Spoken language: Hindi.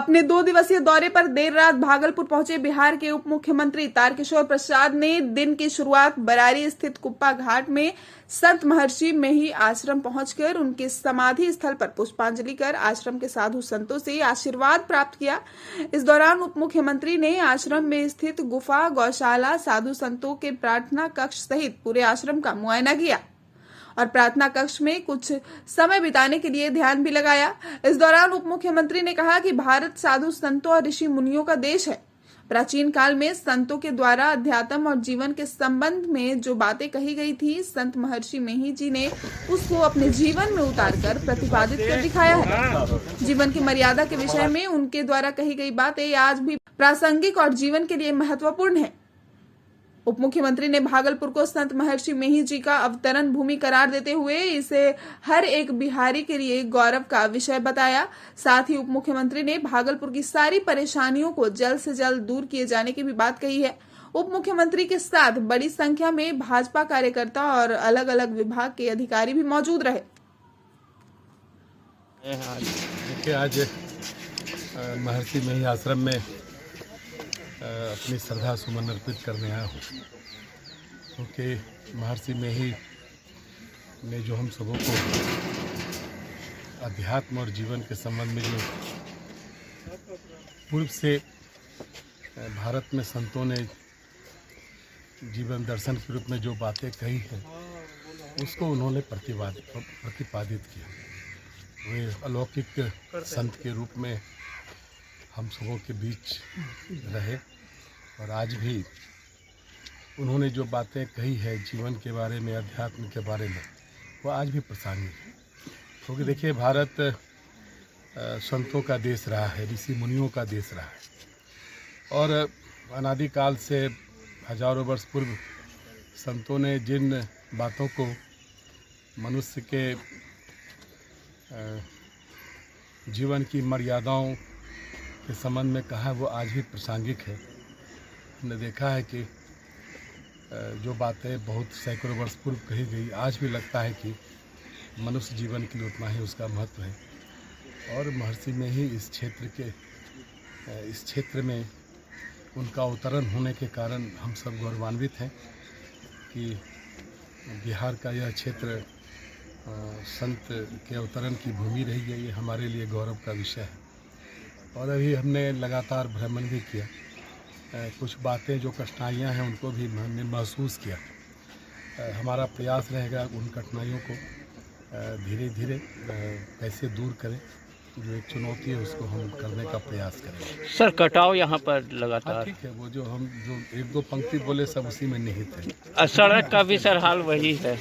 अपने 2 दिवसीय दौरे पर देर रात भागलपुर पहुंचे बिहार के उप मुख्यमंत्री तारकिशोर प्रसाद ने दिन की शुरुआत बरारी स्थित कुप्पा घाट में संत महर्षि मेही आश्रम पहुंचकर उनके समाधि स्थल पर पुष्पांजलि कर आश्रम के साधु संतों से आशीर्वाद प्राप्त किया। इस दौरान उप मुख्यमंत्री ने आश्रम में स्थित गुफा, गौशाला, साधु संतों के प्रार्थना कक्ष सहित पूरे आश्रम का मुआयना किया और प्रार्थना कक्ष में कुछ समय बिताने के लिए ध्यान भी लगाया। इस दौरान उप मुख्यमंत्री ने कहा कि भारत साधु संतों और ऋषि मुनियों का देश है। प्राचीन काल में संतों के द्वारा अध्यात्म और जीवन के संबंध में जो बातें कही गई थी, संत महर्षि मेही जी ने उसको अपने जीवन में उतारकर प्रतिपादित कर दिखाया है। जीवन की मर्यादा के विषय में उनके द्वारा कही गई बातें आज भी प्रासंगिक और जीवन के लिए महत्वपूर्ण है। उप मुख्यमंत्री ने भागलपुर को संत महर्षि मेही जी का अवतरण भूमि करार देते हुए इसे हर एक बिहारी के लिए गौरव का विषय बताया। साथ ही उप मुख्यमंत्री ने भागलपुर की सारी परेशानियों को जल्द से जल्द दूर किए जाने की भी बात कही है। उप मुख्यमंत्री के साथ बड़ी संख्या में भाजपा कार्यकर्ता और अलग अलग विभाग के अधिकारी भी मौजूद रहे। देखिए, आज महर्षि मेही आश्रम में अपनी श्रद्धा सुमन अर्पित करने आया हूँ, क्योंकि महर्षि मेही ने जो हम सबों को अध्यात्म और जीवन के संबंध में जो पूर्व से भारत में संतों ने जीवन दर्शन के रूप में जो बातें कही हैं, उसको उन्होंने प्रतिपादित किया। वे अलौकिक संत के रूप में हम सबों के बीच रहे और आज भी उन्होंने जो बातें कही है जीवन के बारे में, अध्यात्म के बारे में, वो आज भी प्रासंगिक है। क्योंकि देखिए, भारत संतों का देश रहा है, ऋषि मुनियों का देश रहा है और अनादिकाल से हजारों वर्ष पूर्व संतों ने जिन बातों को मनुष्य के जीवन की मर्यादाओं के संबंध में कहा है, वो आज भी प्रासंगिक है। हमने देखा है कि जो बातें बहुत सैकड़ों वर्ष पूर्व कही गई, आज भी लगता है कि मनुष्य जीवन के लिए उतना ही उसका महत्व है। और महर्षि में ही इस क्षेत्र में उनका अवतरण होने के कारण हम सब गौरवान्वित हैं कि बिहार का यह क्षेत्र संत के अवतरण की भूमि रही है। ये हमारे लिए गौरव का विषय है। और अभी हमने लगातार भ्रमण भी किया, कुछ बातें जो कठिनाइयां हैं उनको भी हमने महसूस किया। हमारा प्रयास रहेगा उन कठिनाइयों को धीरे धीरे कैसे दूर करें, जो एक चुनौती है उसको हम करने का प्रयास करेंगे। सर, कटाव यहाँ पर लगातार ठीक है, वो जो हम जो एक दो पंक्ति बोले सब उसी में निहित है। सड़क का भी सर हाल वही है।